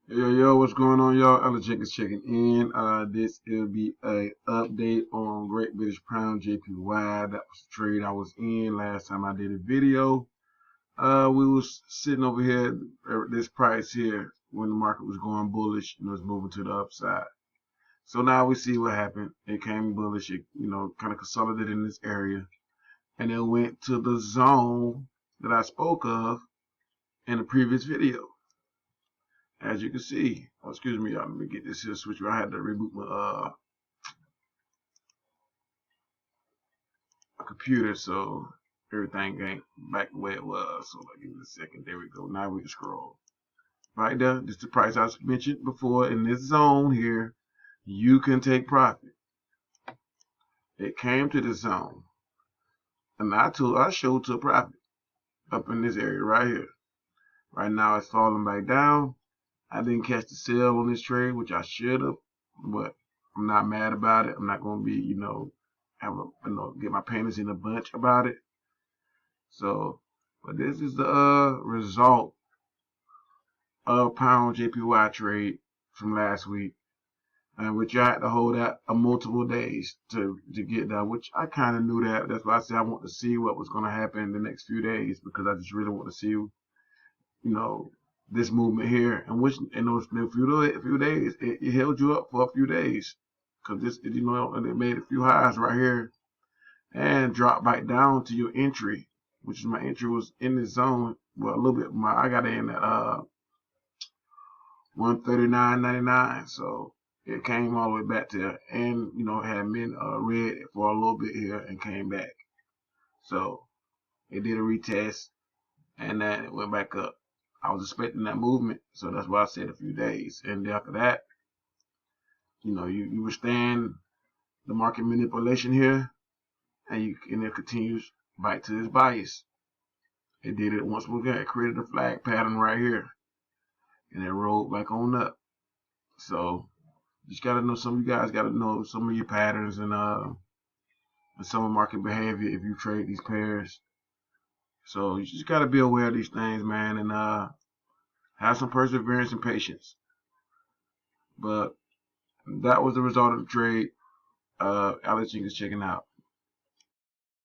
Yo, what's going on, y'all? Alex is checking in. This will be a update on Great British Pound JPY. That was the trade I was in last time I did a video. We was sitting over here at this price here when the market was going bullish and was moving to the upside. So now we see what happened. It came bullish. It, kind of consolidated in this area, and it went to the zone that I spoke of in the previous video. As you can see, excuse me, y'all. Let me get this here switch. I had to reboot my computer, so everything ain't back the way it was. So like, give me a second. There we go. Now we can scroll. Right there, this is the price I mentioned before. In this zone here, you can take profit. It came to this zone, and I showed to a profit up in this area right here. Right now, it's falling back down. I didn't catch the sale on this trade, which I should have, but I'm not mad about it. I'm not gonna be, get my panties in a bunch about it. So, but this is the result of pound JPY trade from last week, and which I had to hold out multiple days to get that. Which I kind of knew that. That's why I said I want to see what was going to happen in the next few days, because I just really want to see, this movement here, and which in those few days it held you up for a few days, because and it made a few highs right here and dropped back down to your entry, which is my entry was in the zone. Well, a little bit. I got in at 139.99, so it came all the way back to, and it had been red for a little bit here and came back. So it did a retest, and then it went back up. I was expecting that movement, so that's why I said a few days. And after that, you withstand the market manipulation here, and it continues back to this bias. It did it once again. It created a flag pattern right here, and it rolled back on up. So you guys gotta know some of your patterns and some of market behavior if you trade these pairs. So you just gotta be aware of these things, man, and have some perseverance and patience. But that was the result of the trade. Alex is checking out.